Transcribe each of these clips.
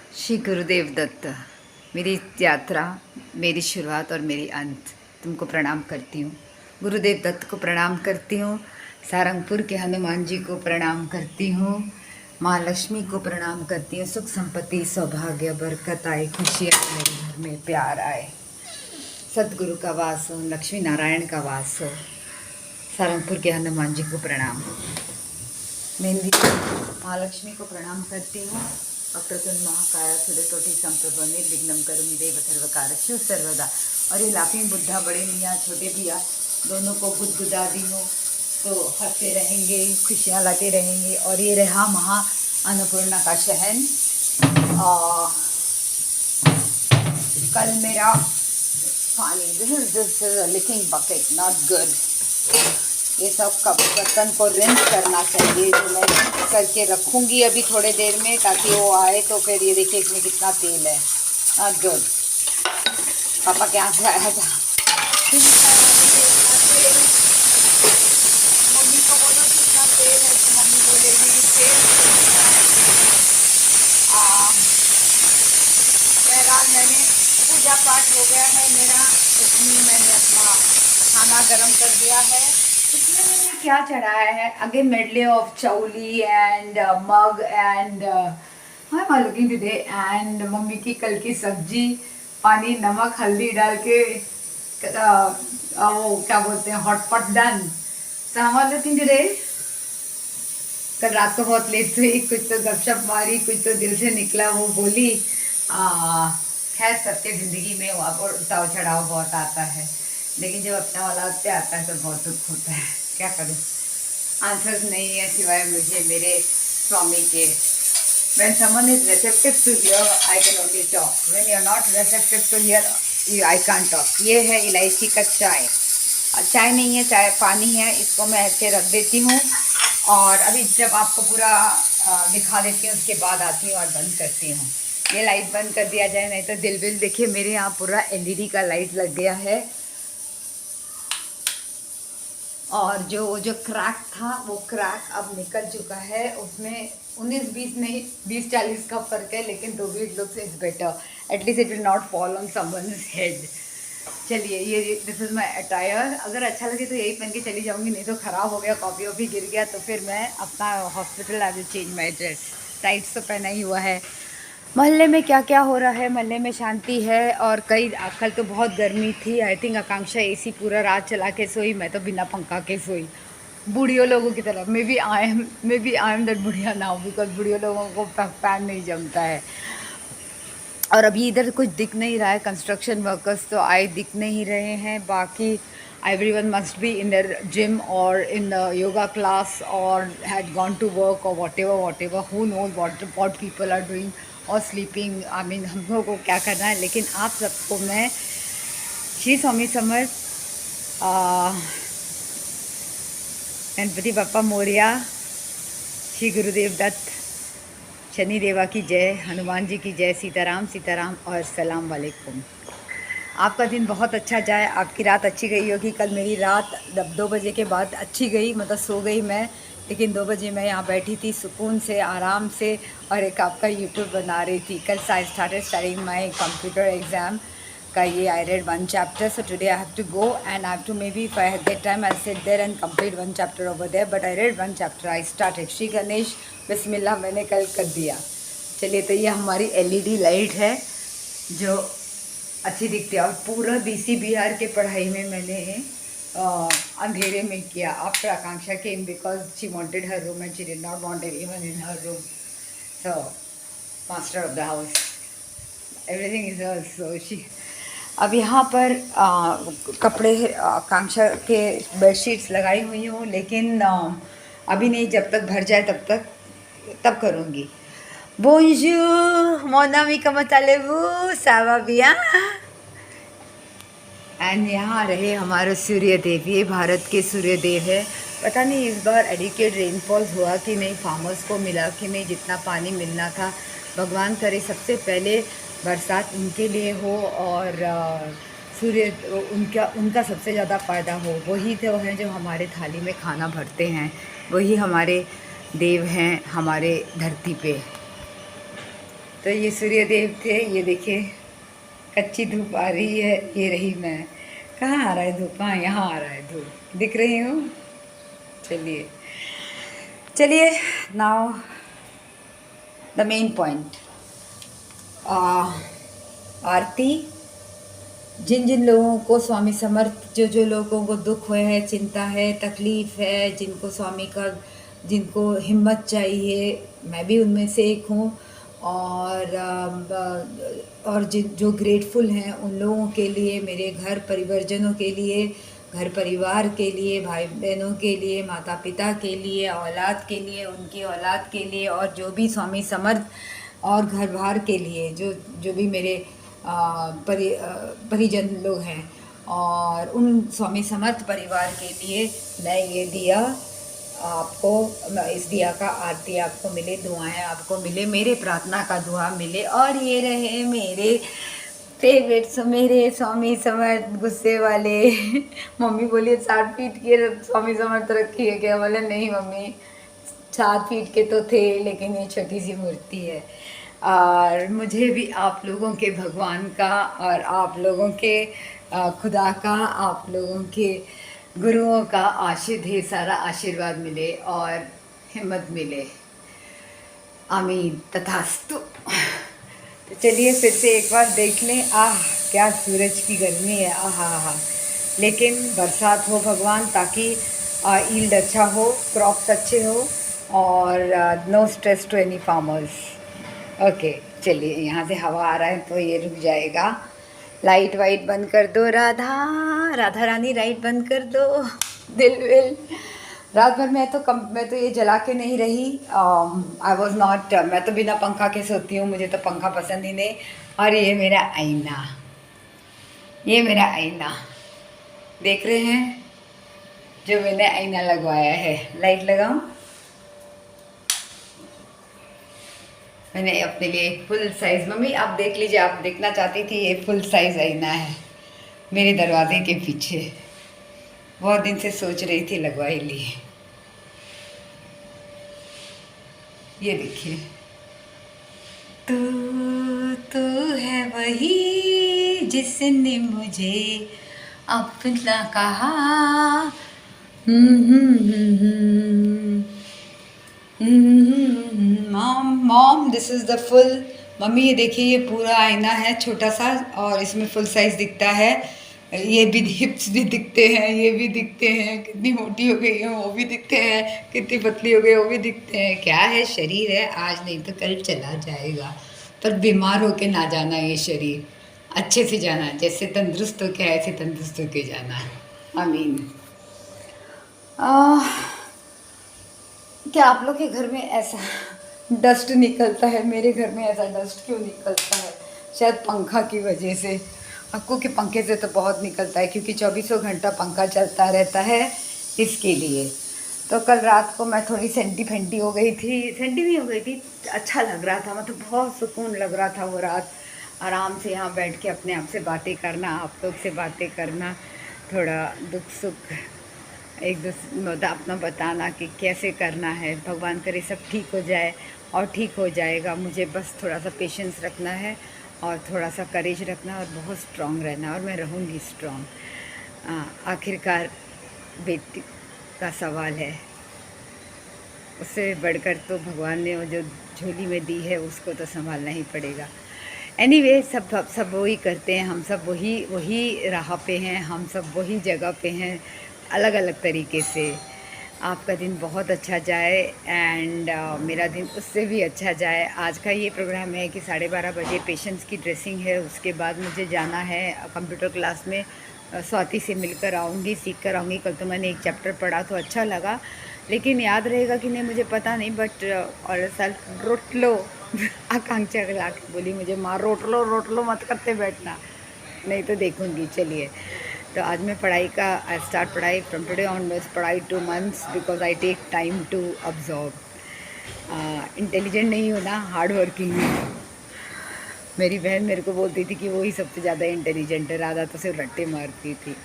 श्री गुरुदेव दत्त। मेरी यात्रा, मेरी शुरुआत और मेरी अंत तुमको प्रणाम करती हूँ। गुरुदेव दत्त को प्रणाम करती हूँ। सारंगपुर के हनुमान जी को प्रणाम करती हूँ। माँ लक्ष्मी को प्रणाम करती हूँ। सुख संपत्ति सौभाग्य बरकत आए, खुशियाँ मेरे घर में, प्यार आए, सदगुरु का वास हो, लक्ष्मी नारायण का वास हो। सारंगपुर के हनुमान जी को प्रणाम। मेहंदी माँ लक्ष्मी को प्रणाम करती हूँ। वक्रतुंड महाकाय सूर्यकोटि समप्रभ निर्विघ्नं करोमि देव सर्वकारस्यु सर्वदा। और ये लाफिंग बुद्धा, बड़े मियाँ छोटे भैया दोनों को गुदगुदा दी हो तो हंसते रहेंगे, खुशियाँ लाते रहेंगे। और ये रहा महा अन्नपूर्णा का शहन। कल मेरा पानी, this is leaking bucket, not good. ये सब कप बर्तन को रिंस करना चाहिए, जो मैं करके रखूँगी अभी थोड़े देर में, ताकि वो आए तो फिर ये देखिए इसमें कितना तेल है। Not good. पापा के यहाँ से आया था। मम्मी को बोलो कितना तेल है, तो मम्मी बोलेगी तेल। बहरहाल मैंने पूजा पाठ हो गया है मेरा, इसमें मैंने अपना खाना गरम कर दिया है। इसमें मैंने क्या चढ़ाया है, again medley of Chauli and mug and I am looking today, and mummy की कल की सब्जी, पानी नमक हल्दी डाल के वो क्या बोलते हैं, hot pot done. So I am looking today. कल रात को बहुत लेट हुई, कुछ तो गपशप मारी, कुछ तो दिल से निकला वो बोली। खैर सबके ज़िंदगी में उतार चढ़ाव बहुत आता है, लेकिन जब अपना वाला पे आता है तो बहुत दुख होता है। क्या करूँ, आंसर्स नहीं है सिवाय मुझे मेरे स्वामी के। When someone is receptive to hear, I can only talk. When you are not receptive to hear, I can't talk. ये है इलायची का चाय। चाय नहीं है, चाय पानी है। इसको मैं ऐसे रख देती हूँ और अभी जब आपको पूरा दिखा देती हूँ उसके बाद आती हूँ और बंद करती हूँ। ये लाइट बंद कर दिया जाए, नहीं तो दिल बिल। देखिए मेरे यहाँ पूरा एलईडी का लाइट लग गया है, और जो क्रैक था वो क्रैक अब निकल चुका है। उसमें 19-20 नहीं, 20-40 का फ़र्क है, लेकिन तो भी it looks is better. At least it will not fall on someone's head. चलिए, ये दिस इज़ माई अटायर। अगर अच्छा लगे तो यही पहन के चली जाऊंगी, नहीं तो ख़राब हो गया, कॉपी वॉपी गिर गया तो फिर मैं अपना hospital I will change my dress. Tights तो पहना ही हुआ है। मोहल्ले में क्या क्या हो रहा है, मोहल्ले में शांति है। और कल तो बहुत गर्मी थी। आई थिंक आकांक्षा एसी पूरा रात चला के सोई, मैं तो बिना पंखा के सोई, बूढ़ियों लोगों की तरफ। May be I am that budhiya now, because बूढ़ियों लोगों को फैन नहीं जमता है। और अभी इधर कुछ दिख नहीं रहा है, कंस्ट्रक्शन वर्कर्स तो आए दिख नहीं रहे हैं। बाकी everyone must be in their gym or in the yoga class or had gone to work or whatever, who knows what people are doing or sleeping. I mean, हम लोगों को क्या करना है। लेकिन आप सबको मैं श्री स्वामी समर्थ, गणपति बप्पा मोरिया, श्री गुरुदेव दत्त, शनि देवा की जय, हनुमान जी की जय, सीताराम सीताराम और सलाम वालेकुम। आपका दिन बहुत अच्छा जाए, आपकी रात अच्छी गई होगी। कल मेरी रात 2 बजे के बाद अच्छी गई, मतलब सो गई मैं, लेकिन 2 बजे मैं यहाँ बैठी थी सुकून से, आराम से, और एक आपका यूट्यूब बना रही थी। कल I started studying my computer exam का ये I read 1 chapter, so today I have to go and I have to maybe if I get time I sit there and complete 1 chapter over there, but I read 1 chapter. I started Shri Ganesh बिस्मिल्लाह मैंने कल कर दिया। चलिए, तो ये हमारी LED light है जो अच्छी दिखती है। और पूरा बीसी बिहार के पढ़ाई में मैंने अंधेरे में किया। After Akanksha came because she wanted her room and she did not want anyone in her room, so master of the house, everything is hers. So she अब यहाँ पर कपड़े आकांक्षा के बेडशीट्स लगाई हुई हूँ, लेकिन अभी नहीं, जब तक भर जाए तब करूँगी। Bonjour, mon ami, comment allez-vous? Ça va bien? And यहाँ रहे हमारे सूर्य देव। ये भारत के सूर्य देव है। पता नहीं इस बार एडिकेट रेनफॉल हुआ कि नहीं, फार्मर्स को मिला कि नहीं जितना पानी मिलना था। भगवान करे सबसे पहले बरसात उनके लिए हो और सूर्य उनका सबसे ज़्यादा फ़ायदा हो। वही तो हैं जो हमारे थाली में खाना भरते हैं, वही हमारे देव हैं हमारे धरती पे। तो ये सूर्य देव थे, ये देखिए कच्ची धूप आ रही है, ये रही मैं। कहाँ आ रहा है धूप? हाँ, यहाँ आ रहा है धूप, दिख रही हूँ। चलिए चलिए, नाउ द मेन पॉइंट, आरती। जिन जिन लोगों को स्वामी समर्थ, जो जो लोगों को दुख हुए है, चिंता है, तकलीफ़ है, जिनको स्वामी का, जिनको हिम्मत चाहिए, मैं भी उनमें से एक हूँ। और जिन जो ग्रेटफुल हैं उन लोगों के लिए, मेरे घर परिवारजनों के लिए, घर परिवार के लिए, भाई बहनों के लिए, माता पिता के लिए, औलाद के लिए, उनकी औलाद के लिए, और जो भी स्वामी समर्थ और घर बार के लिए, जो जो भी मेरे परिजन लोग हैं, और उन स्वामी समर्थ परिवार के लिए मैं ये दिया आपको, इस दिया का आरती आपको मिले, दुआएं आपको मिले, मेरे प्रार्थना का दुआ मिले। और ये रहे मेरे फेवरेट्स, मेरे स्वामी समर्थ गुस्से वाले। मम्मी बोली 7 फीट के स्वामी समर्थ रखी है क्या? बोले नहीं मम्मी, 7 फीट के तो थे, लेकिन ये छोटी सी मूर्ति है। और मुझे भी आप लोगों के भगवान का, और आप लोगों के खुदा का, आप लोगों के गुरुओं का ढेर सारा आशीर्वाद मिले और हिम्मत मिले। आमीन, तथास्तु। तो चलिए फिर से एक बार देख लें। क्या सूरज की गर्मी है, आहा। लेकिन बरसात हो भगवान, ताकि ईल्ड अच्छा हो, क्रॉप्स अच्छे हो, और no stress to any farmers. Okay चलिए, यहाँ से हवा आ रहा है तो ये रुक जाएगा। लाइट वाइट बंद कर दो, राधा राधा रानी, लाइट बंद कर दो। दिल विल रात भर मैं तो ये जला के नहीं रही। आई वॉज नॉट, मैं तो बिना पंखा के सोती हूँ, मुझे तो पंखा पसंद ही नहीं। और ये मेरा आईना, ये मेरा आईना देख रहे हैं, जो मैंने आईना लगवाया है। लाइट लगाऊं? मैंने अपने लिए एक फुल साइज़, मम्मी आप देख लीजिए, आप देखना चाहती थी, ये फुल साइज़ आईना है मेरे दरवाजे के पीछे। बहुत दिन से सोच रही थी लगवा ही लिए। ये देखिए, तू है वही जिसने मुझे अपना कहा। Mom this is the full. Mummy ये देखिए, ये पूरा आईना है छोटा सा, और इसमें फुल साइज़ दिखता है। ये भी हिप्स भी दिखते हैं, ये भी दिखते हैं, कितनी मोटी हो गई है वो भी दिखते हैं, कितनी पतली हो गई वो भी दिखते हैं। क्या है, शरीर है, आज नहीं तो कल चला जाएगा, पर बीमार होके ना जाना ये शरीर, अच्छे से जाना, जैसे तंदुरुस्त हो के आए ऐसे तंदुरुस्त होके जाना। आमीन। क्या आप लोग के घर में ऐसा डस्ट निकलता है? मेरे घर में ऐसा डस्ट क्यों निकलता है? शायद पंखा की वजह से। आपको के पंखे से तो बहुत निकलता है, क्योंकि 24 घंटा पंखा चलता रहता है, इसके लिए। तो कल रात को मैं थोड़ी सेंटी फेंटी हो गई थी, सेंटी भी हो गई थी, अच्छा लग रहा था, मतलब बहुत सुकून लग रहा था वो रात। आराम से यहाँ बैठ के अपने आप से बातें करना, आप लोग से बातें करना, थोड़ा दुख सुख एक दूसरे अपना बताना कि कैसे करना है। भगवान करे सब ठीक हो जाए, और ठीक हो जाएगा। मुझे बस थोड़ा सा पेशेंस रखना है, और थोड़ा सा करेज रखना, और बहुत स्ट्रॉन्ग रहना, और मैं रहूँगी स्ट्रॉन्ग। आखिरकार बेटी का सवाल है, उससे बढ़कर तो भगवान ने वो जो झोली में दी है उसको तो संभालना ही पड़ेगा। एनीवे, सब वही करते हैं, हम सब वही राह पे हैं, हम सब वही जगह पे हैं, अलग अलग तरीके से। आपका दिन बहुत अच्छा जाए, एंड मेरा दिन उससे भी अच्छा जाए। आज का ये प्रोग्राम है कि 12:30 बजे पेशेंट्स की ड्रेसिंग है, उसके बाद मुझे जाना है कंप्यूटर क्लास में। स्वाति से मिलकर आऊँगी, सीख कर आऊँगी। कल तो मैंने एक चैप्टर पढ़ा तो अच्छा लगा, लेकिन याद रहेगा कि नहीं मुझे पता नहीं, बट और साल रोट लो। आकांक्षा ला के बोली मुझे, माँ रोट लो मत करते बैठना, नहीं तो देखूँगी। चलिए, तो आज मैं पढ़ाई का I start padhai from today onwards, padhai 2 months, because I take time to absorb. Intelligent नहीं हो ना, हार्ड वर्किंग। मेरी बहन मेरे को बोलती थी कि वो ही सबसे ज़्यादा इंटेलिजेंट है, राधा तो सिर्फ रट्टे मारती थी।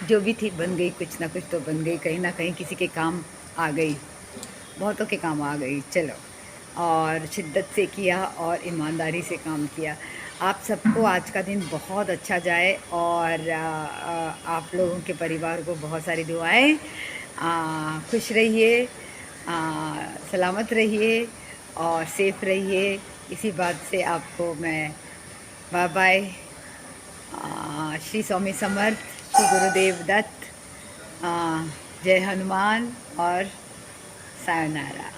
जो भी थी बन गई, कुछ ना कुछ तो बन गई, कहीं ना कहीं किसी के काम आ गई, बहुतों के काम आ गई। चलो और शिद्दत से किया और ईमानदारी से काम किया। आप सबको आज का दिन बहुत अच्छा जाए और आप लोगों के परिवार को बहुत सारी दुआएं। खुश रहिए, सलामत रहिए और सेफ रहिए। इसी बात से आपको मैं बाय बाय। श्री स्वामी समर्थ, श्री गुरुदेव दत्त, जय हनुमान और सायोनारा।